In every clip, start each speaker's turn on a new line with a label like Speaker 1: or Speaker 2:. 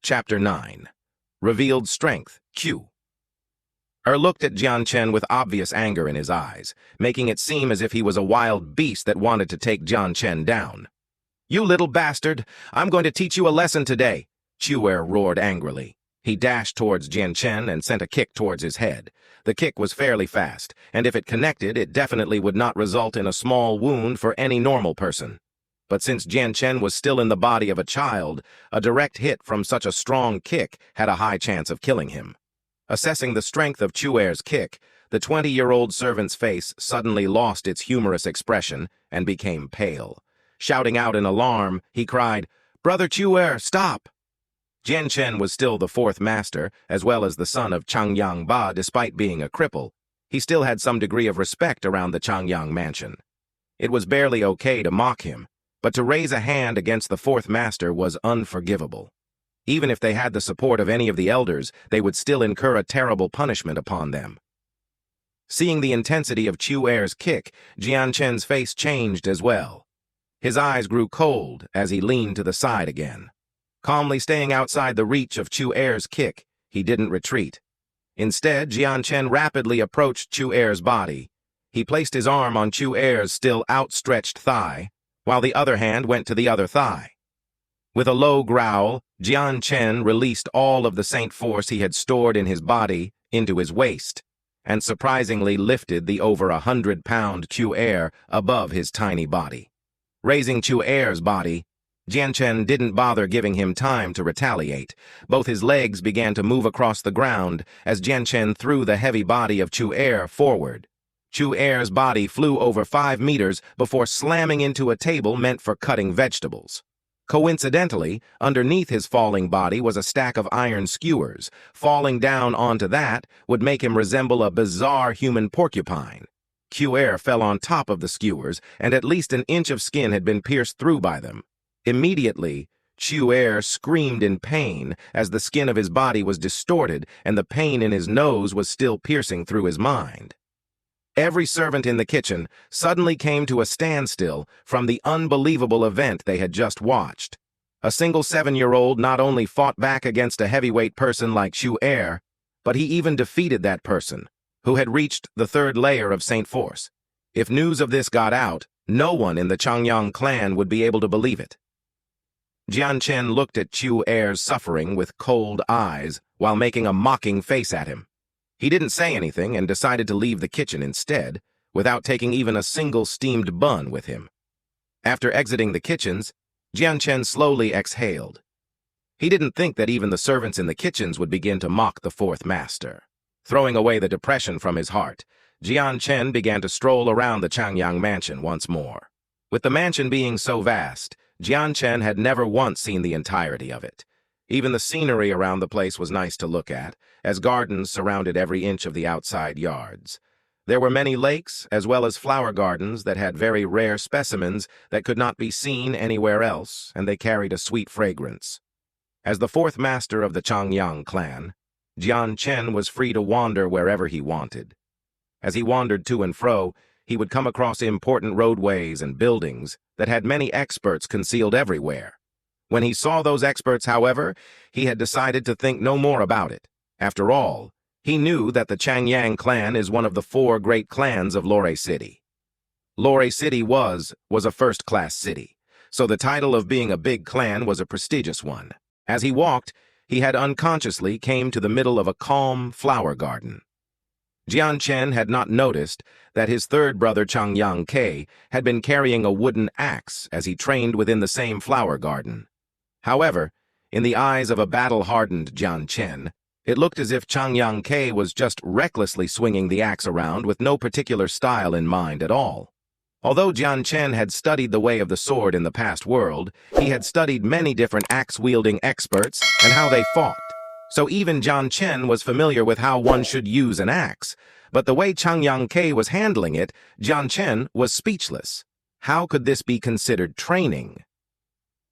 Speaker 1: Chapter 9. Revealed Strength, Q. Looked at Jan Chen with obvious anger in his eyes, making it seem as if he was a wild beast that wanted to take Jan Chen down. "You little bastard! I'm going to teach you a lesson today!" Chuer roared angrily. He dashed towards Jan Chen and sent a kick towards his head. The kick was fairly fast, and if it connected, it definitely would not result in a small wound for any normal person. But since Jan Chen was still in the body of a child, a direct hit from such a strong kick had a high chance of killing him. Assessing the strength of Chuer's kick, the 20-year-old servant's face suddenly lost its humorous expression and became pale. Shouting out in alarm, he cried, "Brother Chuer, stop!" Jan Chen was still the fourth master, as well as the son of Changyang Ba despite being a cripple. He still had some degree of respect around the Changyang Mansion. It was barely okay to mock him, but to raise a hand against the fourth master was unforgivable. Even if they had the support of any of the elders, they would still incur a terrible punishment upon them. Seeing the intensity of Chuer's kick, Jian Chen's face changed as well. His eyes grew cold as he leaned to the side again. Calmly staying outside the reach of Chuer's kick, he didn't retreat. Instead, Jian Chen rapidly approached Chuer's body. He placed his arm on Chuer's still outstretched thigh, while the other hand went to the other thigh. With a low growl, Jian Chen released all of the saint force he had stored in his body into his waist, and surprisingly lifted the over 100-pound Chuer above his tiny body. Raising Chuer's body, Jian Chen didn't bother giving him time to retaliate. Both his legs began to move across the ground as Jian Chen threw the heavy body of Chuer forward. Chuer's body flew over 5 meters before slamming into a table meant for cutting vegetables. Coincidentally, underneath his falling body was a stack of iron skewers. Falling down onto that would make him resemble a bizarre human porcupine. Chuer fell on top of the skewers, and at least an inch of skin had been pierced through by them. Immediately, Chuer screamed in pain as the skin of his body was distorted and the pain in his nose was still piercing through his mind. Every servant in the kitchen suddenly came to a standstill from the unbelievable event they had just watched. A single 7-year-old not only fought back against a heavyweight person like Chuer, but he even defeated that person, who had reached the 3rd layer of Saint Force. If news of this got out, no one in the Changyang clan would be able to believe it. Jian Chen looked at Chuer's suffering with cold eyes while making a mocking face at him. He didn't say anything and decided to leave the kitchen instead, without taking even a single steamed bun with him. After exiting the kitchens, Jian Chen slowly exhaled. He didn't think that even the servants in the kitchens would begin to mock the fourth master. Throwing away the depression from his heart, Jian Chen began to stroll around the Changyang Mansion once more. With the mansion being so vast, Jian Chen had never once seen the entirety of it. Even the scenery around the place was nice to look at, as gardens surrounded every inch of the outside yards. There were many lakes, as well as flower gardens that had very rare specimens that could not be seen anywhere else, and they carried a sweet fragrance. As the fourth master of the Changyang clan, Jian Chen was free to wander wherever he wanted. As he wandered to and fro, he would come across important roadways and buildings that had many experts concealed everywhere. When he saw those experts, however, he had decided to think no more about it. After all, he knew that the Changyang clan is one of the 4 great clans of Lorei City. Lorei City was a first-class city, so the title of being a big clan was a prestigious one. As he walked, he had unconsciously came to the middle of a calm flower garden. Jian Chen had not noticed that his third brother Changyang Ke had been carrying a wooden axe as he trained within the same flower garden. However, in the eyes of a battle-hardened Jan Chen, it looked as if Changyang Ke was just recklessly swinging the axe around with no particular style in mind at all. Although Jan Chen had studied the way of the sword in the past world, he had studied many different axe-wielding experts and how they fought. So even Jan Chen was familiar with how one should use an axe, but the way Changyang Ke was handling it, Jan Chen was speechless. How could this be considered training?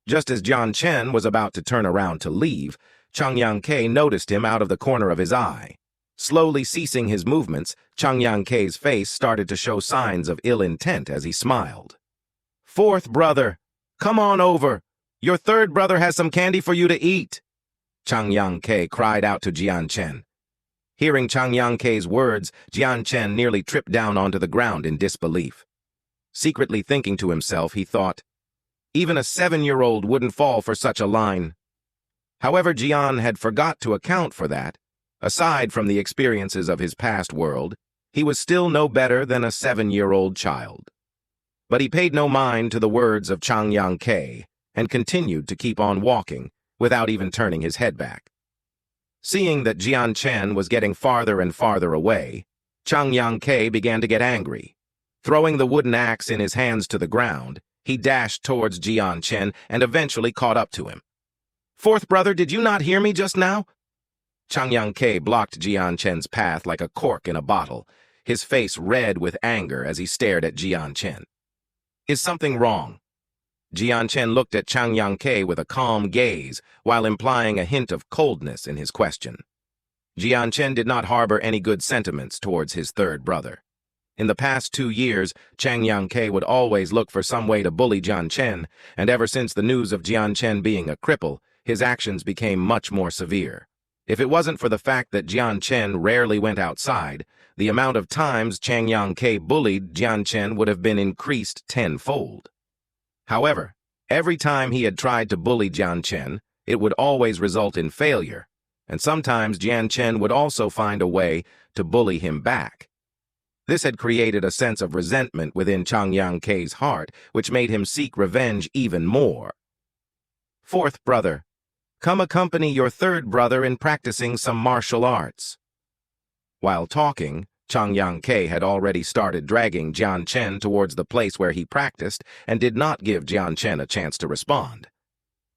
Speaker 1: Just as Jan Chen was about to turn around to leave, Changyang Ke noticed him out of the corner of his eye. Slowly ceasing his movements, Changyang Ke's face started to show signs of ill intent as he smiled. "Fourth brother, come on over. Your third brother has some candy for you to eat." Changyang cried out to Jan Chen. Hearing Changyang's words, Jan Chen nearly tripped down onto the ground in disbelief. Secretly thinking to himself, he thought, even a 7-year-old wouldn't fall for such a line. However, Jian had forgot to account for that. Aside from the experiences of his past world, he was still no better than a 7-year-old child. But he paid no mind to the words of Changyang and continued to keep on walking without even turning his head back. Seeing that Jan Chen was getting farther and farther away, Changyang began to get angry. Throwing the wooden axe in his hands to the ground, he dashed towards Jan Chen and eventually caught up to him. "Fourth brother, did you not hear me just now?" Changyang blocked Jan Chen's path like a cork in a bottle, his face red with anger as he stared at Jan Chen. "Is something wrong?" Jan Chen looked at Changyang with a calm gaze while implying a hint of coldness in his question. Jan Chen did not harbor any good sentiments towards his third brother. In the past 2 years, Changyang would always look for some way to bully Jan Chen, and ever since the news of Jan Chen being a cripple, his actions became much more severe. If it wasn't for the fact that Jan Chen rarely went outside, the amount of times Changyang bullied Jan Chen would have been increased tenfold. However, every time he had tried to bully Jan Chen, it would always result in failure, and sometimes Jan Chen would also find a way to bully him back. This had created a sense of resentment within Changyang's heart, which made him seek revenge even more. "Fourth brother, come accompany your third brother in practicing some martial arts." While talking, Changyang had already started dragging Jan Chen towards the place where he practiced and did not give Jan Chen a chance to respond.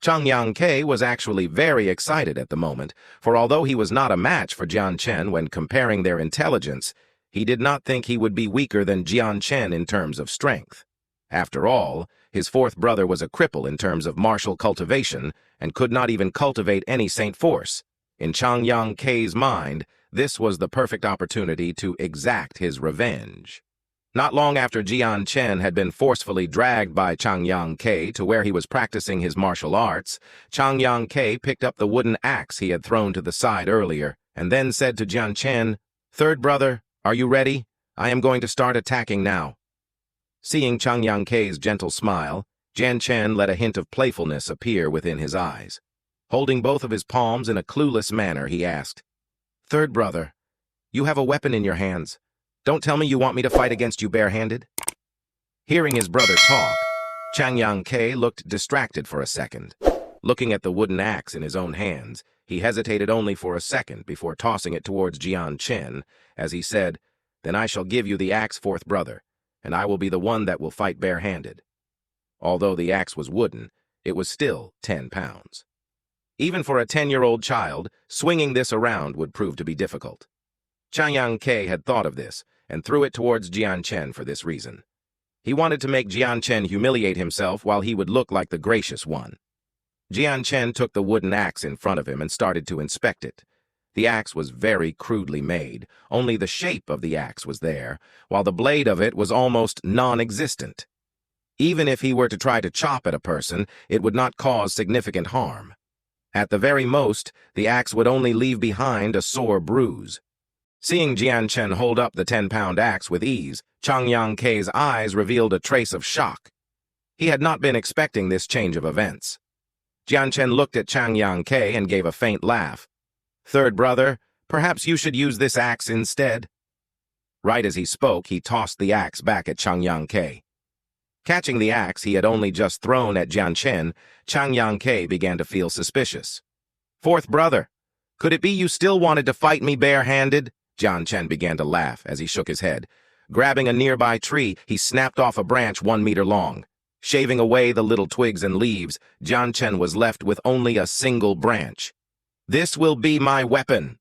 Speaker 1: Changyang was actually very excited at the moment, for although he was not a match for Jan Chen when comparing their intelligence, he did not think he would be weaker than Jan Chen in terms of strength. After all, his fourth brother was a cripple in terms of martial cultivation and could not even cultivate any saint force. In Changyang's mind, this was the perfect opportunity to exact his revenge. Not long after Jan Chen had been forcefully dragged by Changyang to where he was practicing his martial arts, Changyang picked up the wooden axe he had thrown to the side earlier and then said to Jan Chen, "Third brother, are you ready? I am going to start attacking now." Seeing Changyang's gentle smile, Jan Chen let a hint of playfulness appear within his eyes. Holding both of his palms in a clueless manner, he asked, "Third brother, you have a weapon in your hands. Don't tell me you want me to fight against you barehanded?" Hearing his brother talk, Changyang looked distracted for a second. Looking at the wooden axe in his own hands, he hesitated only for a second before tossing it towards Jan Chen, as he said, "Then I shall give you the axe, fourth brother, and I will be the one that will fight barehanded." Although the axe was wooden, it was still 10 pounds. Even for a 10-year-old child, swinging this around would prove to be difficult. Changyang had thought of this and threw it towards Jan Chen for this reason. He wanted to make Jan Chen humiliate himself while he would look like the gracious one. Jan Chen took the wooden axe in front of him and started to inspect it. The axe was very crudely made, only the shape of the axe was there, while the blade of it was almost non-existent. Even if he were to try to chop at a person, it would not cause significant harm. At the very most, the axe would only leave behind a sore bruise. Seeing Jan Chen hold up the 10-pound axe with ease, Changyang's eyes revealed a trace of shock. He had not been expecting this change of events. Jan Chen looked at Changyang and gave a faint laugh. "Third brother, perhaps you should use this axe instead." Right as he spoke, he tossed the axe back at Changyang. Catching the axe he had only just thrown at Jan Chen, Changyang began to feel suspicious. "Fourth brother, could it be you still wanted to fight me barehanded?" Jan Chen began to laugh as he shook his head. Grabbing a nearby tree, he snapped off a branch 1 meter long. Shaving away the little twigs and leaves, Jan Chen was left with only a single branch. "This will be my weapon."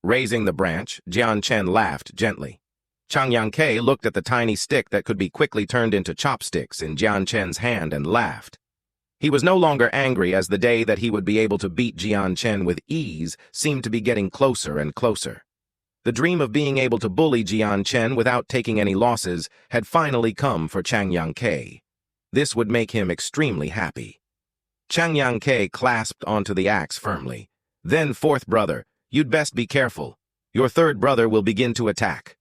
Speaker 1: Raising the branch, Jan Chen laughed gently. Changyang looked at the tiny stick that could be quickly turned into chopsticks in Jan Chen's hand and laughed. He was no longer angry as the day that he would be able to beat Jan Chen with ease seemed to be getting closer and closer. The dream of being able to bully Jan Chen without taking any losses had finally come for Changyang. This would make him extremely happy. Changyang clasped onto the axe firmly. Then, fourth brother, you'd best be careful. Your third brother will begin to attack.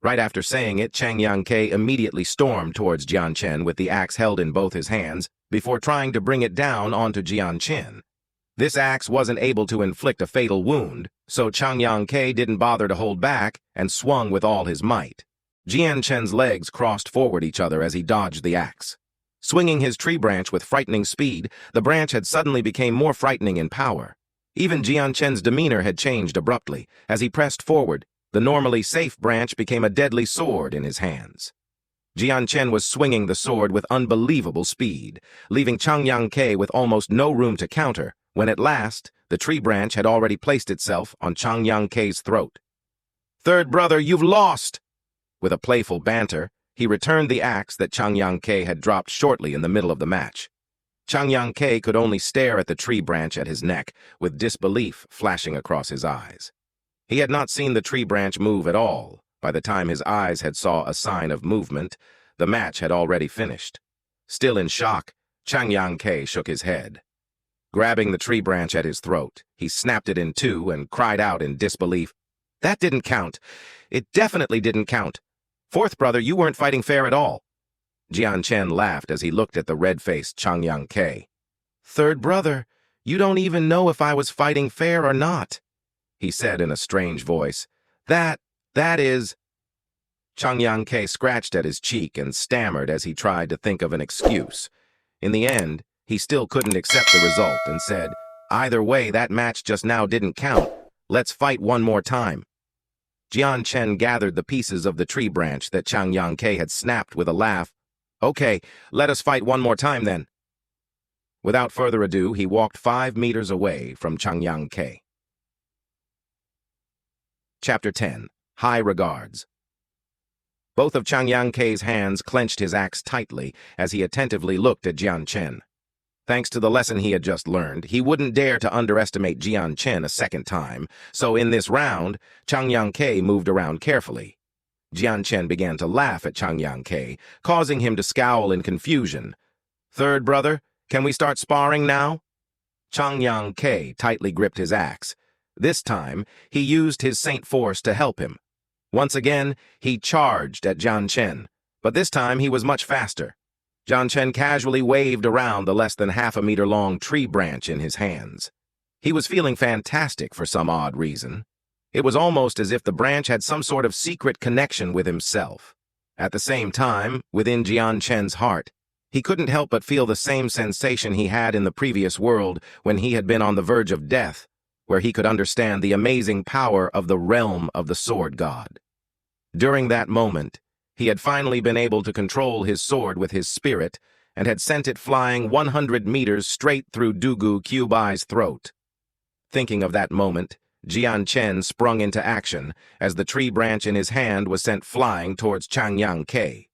Speaker 1: Right after saying it, Changyang immediately stormed towards Jan Chen with the axe held in both his hands before trying to bring it down onto Jan Chen. This axe wasn't able to inflict a fatal wound, so Changyang didn't bother to hold back and swung with all his might. Jian Chen's legs crossed forward each other as he dodged the axe. Swinging his tree branch with frightening speed, the branch had suddenly become more frightening in power. Even Jian Chen's demeanor had changed abruptly. As he pressed forward, the normally safe branch became a deadly sword in his hands. Jian Chen was swinging the sword with unbelievable speed, leaving Changyang with almost no room to counter, when at last, the tree branch had already placed itself on Changyang throat. "Third brother, you've lost!" With a playful banter, he returned the axe that Changyang had dropped shortly in the middle of the match. Changyang could only stare at the tree branch at his neck, with disbelief flashing across his eyes. He had not seen the tree branch move at all. By the time his eyes had saw a sign of movement, the match had already finished. Still in shock, Changyang shook his head. Grabbing the tree branch at his throat, he snapped it in two and cried out in disbelief, "That didn't count. It definitely didn't count. Fourth brother, you weren't fighting fair at all." Jian Chen laughed as he looked at the red-faced Changyang. "Third brother, you don't even know if I was fighting fair or not," he said in a strange voice. That is... Changyang scratched at his cheek and stammered as he tried to think of an excuse. In the end, he still couldn't accept the result and said, "Either way, that match just now didn't count. Let's fight one more time." Jian Chen gathered the pieces of the tree branch that Changyang had snapped with a laugh. "Okay, let us fight one more time then." Without further ado, he walked 5 meters away from Changyang. Chapter 10. High Regards. Both of Changyang hands clenched his axe tightly as he attentively looked at Jian Chen. Thanks to the lesson he had just learned, he wouldn't dare to underestimate Jian Chen a second time, so in this round, Changyang moved around carefully. Jian Chen began to laugh at Changyang, causing him to scowl in confusion. "Third brother, can we start sparring now?" Changyang tightly gripped his axe. This time, he used his saint force to help him. Once again, he charged at Jian Chen, but this time he was much faster. Jian Chen casually waved around the less than half-a-meter-long tree branch in his hands. He was feeling fantastic for some odd reason. It was almost as if the branch had some sort of secret connection with himself. At the same time, within Jian Chen's heart, he couldn't help but feel the same sensation he had in the previous world when he had been on the verge of death, where he could understand the amazing power of the realm of the sword god. During that moment, he had finally been able to control his sword with his spirit and had sent it flying 100 meters straight through Dugu Qubai's throat. Thinking of that moment, Jian Chen sprung into action as the tree branch in his hand was sent flying towards Changyang.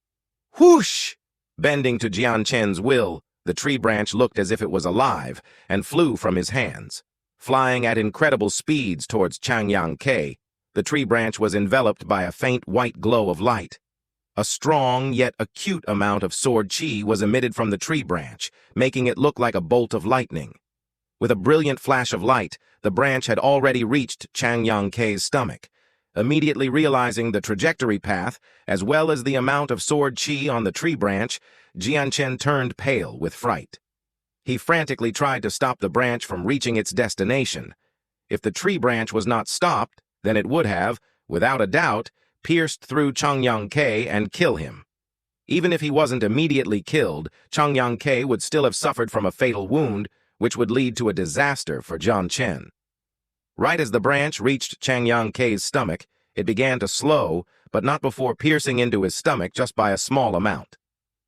Speaker 1: Whoosh! Bending to Jian Chen's will, the tree branch looked as if it was alive and flew from his hands. Flying at incredible speeds towards Changyang, the tree branch was enveloped by a faint white glow of light. A strong yet acute amount of sword chi was emitted from the tree branch, making it look like a bolt of lightning. With a brilliant flash of light, the branch had already reached Changyang stomach. Immediately realizing the trajectory path, as well as the amount of sword chi on the tree branch, Jian Chen turned pale with fright. He frantically tried to stop the branch from reaching its destination. If the tree branch was not stopped, then it would have, without a doubt, pierced through Changyang and kill him. Even if he wasn't immediately killed, Changyang would still have suffered from a fatal wound, which would lead to a disaster for Jan Chen. Right as the branch reached Changyang stomach, it began to slow, but not before piercing into his stomach just by a small amount.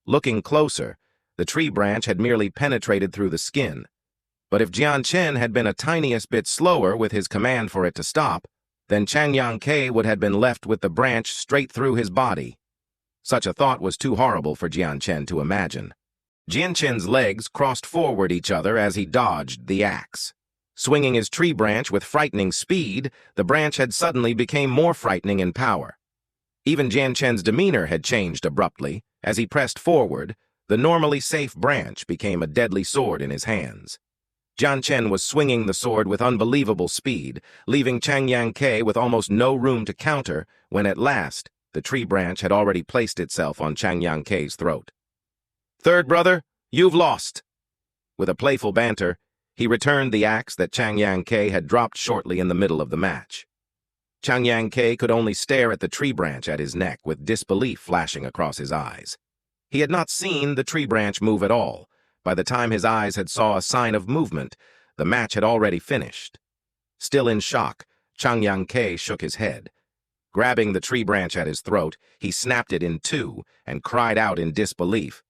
Speaker 1: Looking closer, the tree branch had merely penetrated through the skin. But if Jian Chen had been a tiniest bit slower with his command for it to stop, then Changyang would have been left with the branch straight through his body. Such a thought was too horrible for Jian Chen to imagine. Jian Chen's legs crossed forward each other as he dodged the axe. Swinging his tree branch with frightening speed, the branch had suddenly become more frightening in power. Even Jian Chen's demeanor had changed abruptly. As he pressed forward, the normally safe branch became a deadly sword in his hands. Jan Chen was swinging the sword with unbelievable speed, leaving Changyang with almost no room to counter when at last the tree branch had already placed itself on Changyang's throat. "Third brother, you've lost." With a playful banter, he returned the axe that Changyang had dropped shortly in the middle of the match. Changyang could only stare at the tree branch at his neck with disbelief flashing across his eyes. He had not seen the tree branch move at all. By the time his eyes had saw a sign of movement, the match had already finished. Still in shock, Changyang shook his head. Grabbing the tree branch at his throat, he snapped it in two and cried out in disbelief.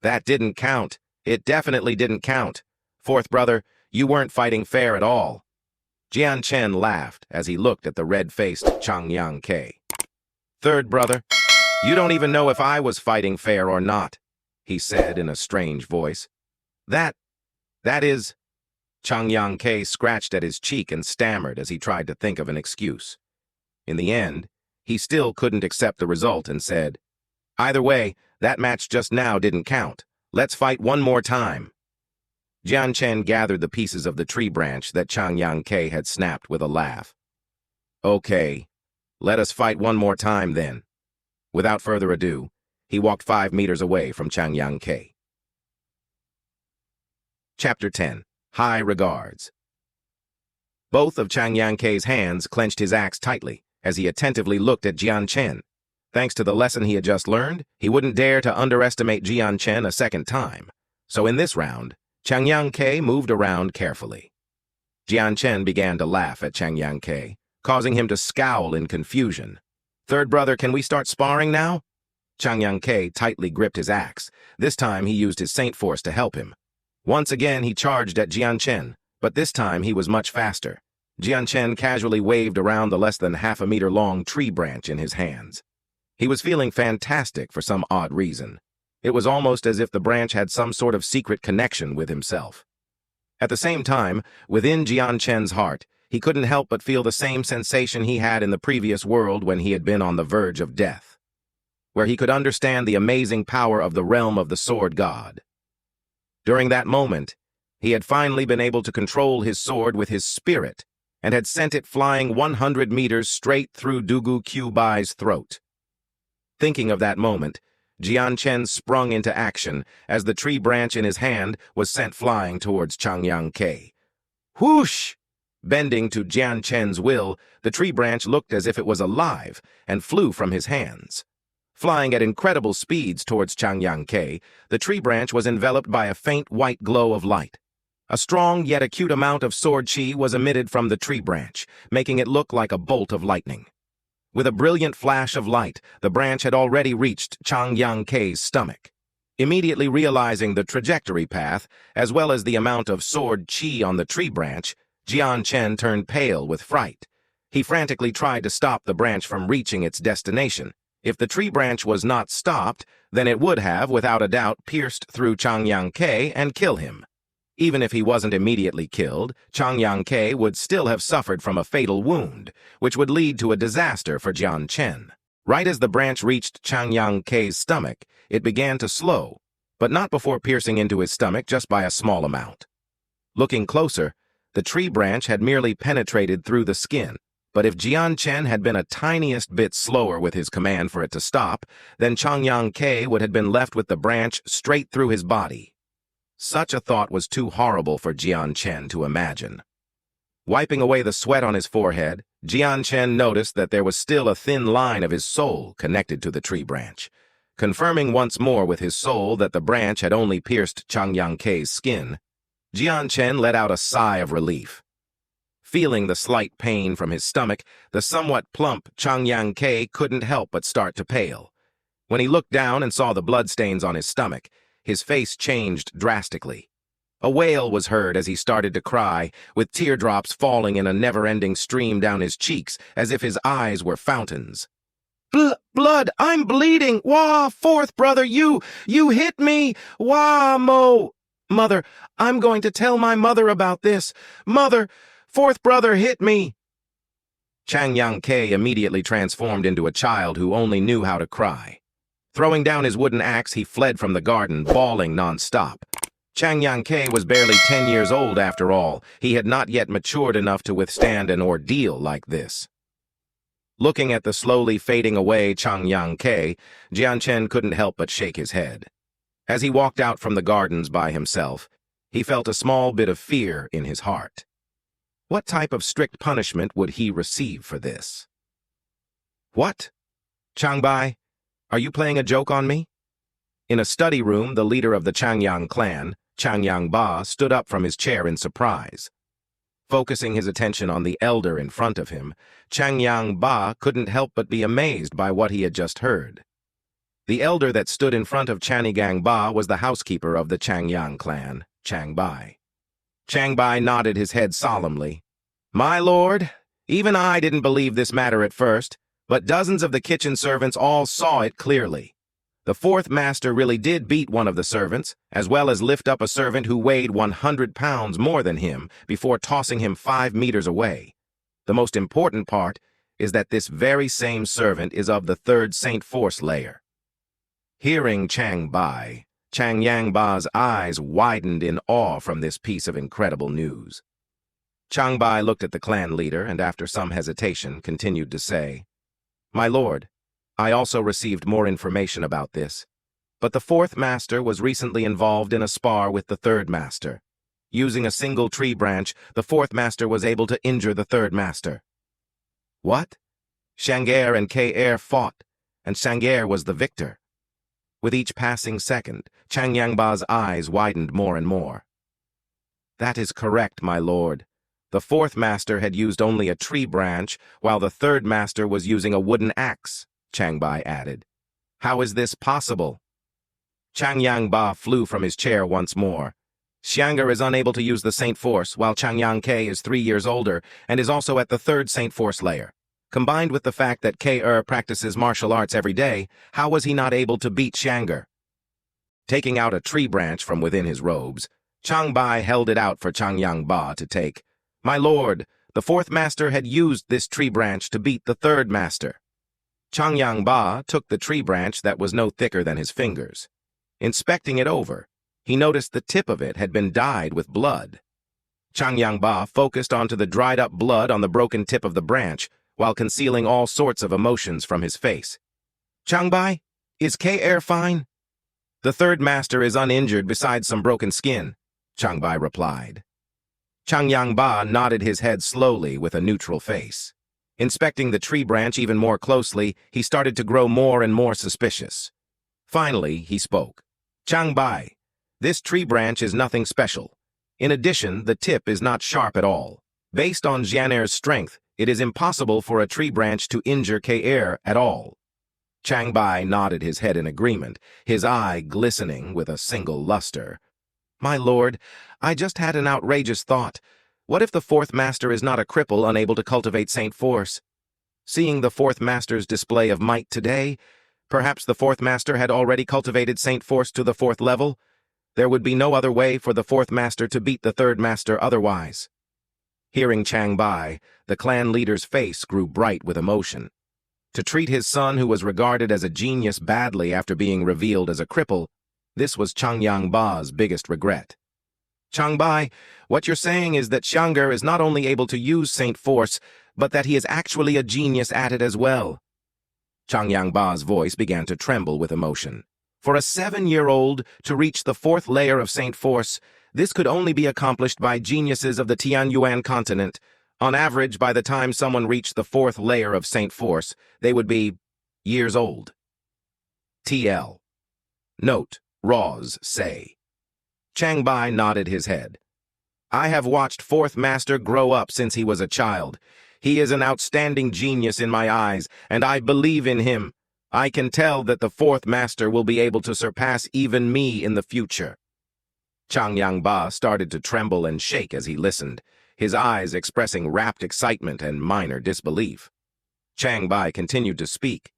Speaker 1: "That didn't count. It definitely didn't count. Fourth brother, you weren't fighting fair at all." Jan Chen laughed as he looked at the red-faced Changyang. "Third brother, you don't even know if I was fighting fair or not," he said in a strange voice. That is..." Changyang scratched at his cheek and stammered as he tried to think of an excuse. In the end, he still couldn't accept the result and said, "Either way, that match just now didn't count. Let's fight one more time." Jan Chen gathered the pieces of the tree branch that Changyang had snapped with a laugh. "Okay, let us fight one more time then." Without further ado, he walked 5 meters away from Changyang. Chapter 10. High Regards. Both of Changyang hands clenched his axe tightly as he attentively looked at Jan Chen. Thanks to the lesson he had just learned, he wouldn't dare to underestimate Jan Chen a second time. So in this round, Changyang moved around carefully. Jan Chen began to laugh at Changyang, causing him to scowl in confusion. "Third brother, can we start sparring now?" Changyang tightly gripped his axe. This time he used his Saint Force to help him. Once again he charged at Jan Chen, but this time he was much faster. Jan Chen casually waved around the less than half-a-meter-long tree branch in his hands. He was feeling fantastic for some odd reason. It was almost as if the branch had some sort of secret connection with himself. At the same time, within Jan Chen's heart, he couldn't help but feel the same sensation he had in the previous world when he had been on the verge of death, where he could understand the amazing power of the realm of the sword god. During that moment, he had finally been able to control his sword with his spirit and had sent it flying 100 meters straight through Dugu Qbai's throat. Thinking of that moment, Jian Chen sprung into action as the tree branch in his hand was sent flying towards Changyang. Whoosh! Bending to Jian Chen's will, the tree branch looked as if it was alive and flew from his hands. Flying at incredible speeds towards Changyang, the tree branch was enveloped by a faint white glow of light. A strong yet acute amount of sword chi was emitted from the tree branch, making it look like a bolt of lightning. With a brilliant flash of light, the branch had already reached Changyang's stomach. Immediately realizing the trajectory path, as well as the amount of sword chi on the tree branch, Jian Chen turned pale with fright. He frantically tried to stop the branch from reaching its destination. If the tree branch was not stopped, then it would have, without a doubt, pierced through Changyang and kill him. Even if he wasn't immediately killed, Changyang would still have suffered from a fatal wound, which would lead to a disaster for Jan Chen. Right as the branch reached Changyang's stomach, it began to slow, but not before piercing into his stomach just by a small amount. Looking closer, the tree branch had merely penetrated through the skin. But if Jian Chen had been a tiniest bit slower with his command for it to stop, then Changyang would have been left with the branch straight through his body. Such a thought was too horrible for Jian Chen to imagine. Wiping away the sweat on his forehead, Jian Chen noticed that there was still a thin line of his soul connected to the tree branch. Confirming once more with his soul that the branch had only pierced Changyang's skin, Jian Chen let out a sigh of relief. Feeling the slight pain from his stomach, the somewhat plump Changyang couldn't help but start to pale. When he looked down and saw the bloodstains on his stomach, his face changed drastically. A wail was heard as he started to cry, with teardrops falling in a never-ending stream down his cheeks, as if his eyes were fountains. Blood! I'm bleeding! Wah! Fourth brother, you hit me! Wah, Mo! Mother, I'm going to tell my mother about this! Mother! Fourth brother hit me!" Changyang immediately transformed into a child who only knew how to cry. Throwing down his wooden axe, he fled from the garden, bawling non-stop. Changyang was barely 10 years old after all. He had not yet matured enough to withstand an ordeal like this. Looking at the slowly fading away Changyang, Jan Chen couldn't help but shake his head. As he walked out from the gardens by himself, he felt a small bit of fear in his heart. What type of strict punishment would he receive for this? What? Changbai, are you playing a joke on me? In a study room, the leader of the Changyang clan, Changyang stood up from his chair in surprise. Focusing his attention on the elder in front of him, Changyang couldn't help but be amazed by what he had just heard. The elder that stood in front of Changyang was the housekeeper of the Changyang clan, Changbai. Changbai nodded his head solemnly. My lord, even I didn't believe this matter at first, but dozens of the kitchen servants all saw it clearly. The fourth master really did beat one of the servants, as well as lift up a servant who weighed 100 pounds more than him before tossing him 5 meters away. The most important part is that this very same servant is of the third Saint Force layer. Hearing Changyang eyes widened in awe from this piece of incredible news. Changyang looked at the clan leader and after some hesitation continued to say, My lord, I also received more information about this, but the fourth master was recently involved in a spar with the third master. Using a single tree branch, the fourth master was able to injure the third master. What? Changyang and K'er fought, and Changyang was the victor. With each passing second, Changyang's eyes widened more and more. That is correct, my lord. The fourth master had used only a tree branch, while the third master was using a wooden axe, Changyang added. How is this possible? Changyang flew from his chair once more. Changyang is unable to use the Saint Force, while Changyang is 3 years older and is also at the third Saint Force layer. Combined with the fact that K'er practices martial arts every day, how was he not able to beat Changyang? Taking out a tree branch from within his robes, Changyang held it out for Changyang to take. My lord, the fourth master had used this tree branch to beat the third master. Changyang took the tree branch that was no thicker than his fingers. Inspecting it over, he noticed the tip of it had been dyed with blood. Changyang focused onto the dried-up blood on the broken tip of the branch, while concealing all sorts of emotions from his face. Changyang, is K'er fine? The third master is uninjured besides some broken skin, Changyang replied. Changyang nodded his head slowly with a neutral face. Inspecting the tree branch even more closely, he started to grow more and more suspicious. Finally, he spoke. Changyang, this tree branch is nothing special. In addition, the tip is not sharp at all. Based on Jian's strength, it is impossible for a tree branch to injure K'er at all. Changyang nodded his head in agreement, his eye glistening with a single luster. My lord, I just had an outrageous thought. What if the fourth master is not a cripple unable to cultivate Saint Force? Seeing the fourth master's display of might today, perhaps the fourth master had already cultivated Saint Force to the 4th level. There would be no other way for the fourth master to beat the third master otherwise. Hearing Changyang, the clan leader's face grew bright with emotion. To treat his son, who was regarded as a genius, badly after being revealed as a cripple, this was Changyang's biggest regret. Changyang, what you're saying is that Changyang is not only able to use Saint Force, but that he is actually a genius at it as well. Changyang's voice began to tremble with emotion. For a 7-year-old to reach the 4th layer of Saint Force, this could only be accomplished by geniuses of the Tianyuan continent. On average, by the time someone reached the 4th layer of Saint Force, they would be years old. TL. Note, Roz, say. Changyang nodded his head. I have watched fourth master grow up since he was a child. He is an outstanding genius in my eyes, and I believe in him. I can tell that the fourth master will be able to surpass even me in the future. Changyang started to tremble and shake as he listened, his eyes expressing rapt excitement and minor disbelief. Changyang continued to speak.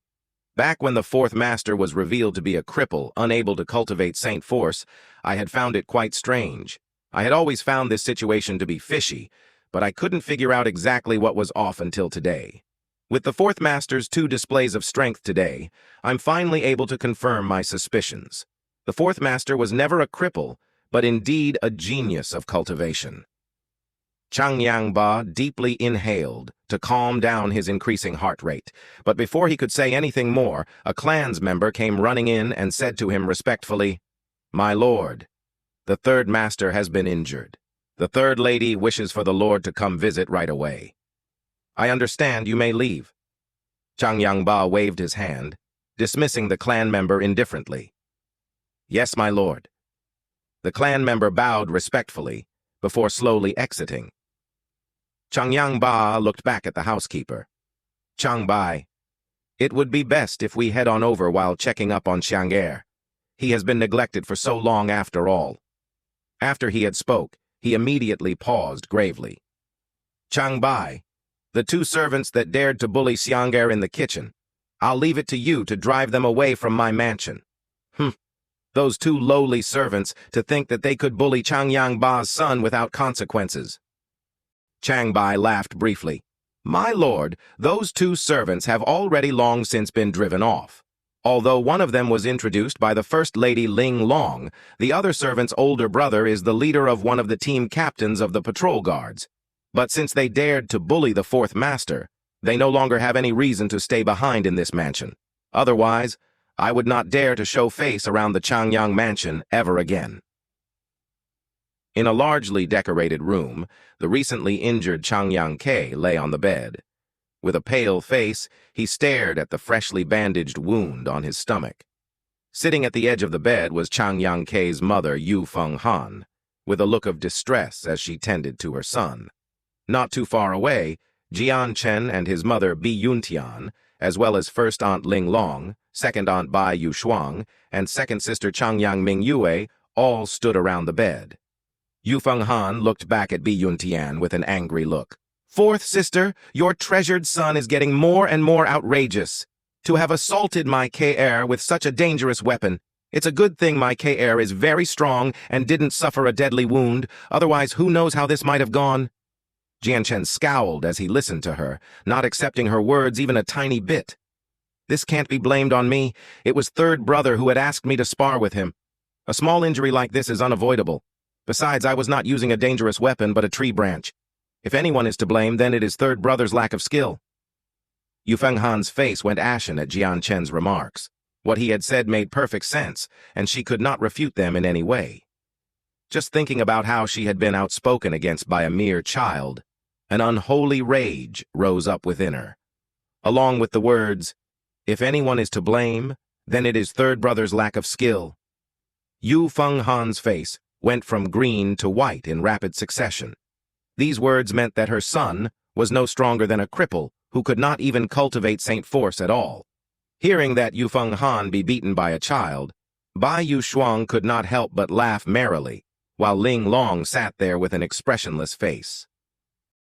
Speaker 1: Back when the fourth master was revealed to be a cripple, unable to cultivate Saint Force, I had found it quite strange. I had always found this situation to be fishy, but I couldn't figure out exactly what was off until today. With the fourth master's 2 displays of strength today, I'm finally able to confirm my suspicions. The fourth master was never a cripple, but indeed a genius of cultivation. Changyang Ba deeply inhaled to calm down his increasing heart rate, but before he could say anything more, a clans member came running in and said to him respectfully, "My lord, the third master has been injured. The third lady wishes for the lord to come visit right away." "I understand, you may leave." Changyang Ba waved his hand, dismissing the clan member indifferently. "Yes, my lord." The clan member bowed respectfully before slowly exiting. Changyang Ba looked back at the housekeeper. "Chang Bai, it would be best if we head on over while checking up on Xiang'er. He has been neglected for so long after all." After he had spoke, he immediately paused gravely. "Chang Bai, the two servants that dared to bully Xiang'er in the kitchen, I'll leave it to you to drive them away from my mansion." Those two lowly servants, to think that they could bully Changyang Ba's son without consequences. Chang Bai laughed briefly. "My lord, those two servants have already long since been driven off. Although one of them was introduced by the First Lady Ling Long, the other servant's older brother is the leader of one of the team captains of the patrol guards. But since they dared to bully the fourth master, they no longer have any reason to stay behind in this mansion. Otherwise, I would not dare to show face around the Changyang Mansion ever again." In a largely decorated room, the recently injured Changyang Ke lay on the bed. With a pale face, he stared at the freshly bandaged wound on his stomach. Sitting at the edge of the bed was Changyang Ke's mother, Yu Feng Han, with a look of distress as she tended to her son. Not too far away, Jan Chen and his mother Bi Yuntian, as well as first aunt Ling Long, second aunt Bai Yu Shuang, and second sister Changyang Ming Yue all stood around the bed. Yu Feng Han looked back at Bi Yuntian with an angry look. "Fourth sister, your treasured son is getting more and more outrageous. To have assaulted my K-heir with such a dangerous weapon. It's a good thing my K-heir is very strong and didn't suffer a deadly wound, otherwise who knows how this might have gone." Jan Chen scowled as he listened to her, not accepting her words even a tiny bit. "This can't be blamed on me. It was third brother who had asked me to spar with him. A small injury like this is unavoidable. Besides, I was not using a dangerous weapon but a tree branch. If anyone is to blame, then it is third brother's lack of skill." Yu Feng Han's face went ashen at Jan Chen's remarks. What he had said made perfect sense, and she could not refute them in any way. Just thinking about how she had been outspoken against by a mere child, an unholy rage rose up within her. Along with the words, "If anyone is to blame, then it is third brother's lack of skill." Yu Feng Han's face went from green to white in rapid succession. These words meant that her son was no stronger than a cripple who could not even cultivate Saint Force at all. Hearing that Yu Feng Han be beaten by a child, Bai Yu Shuang could not help but laugh merrily, while Ling Long sat there with an expressionless face.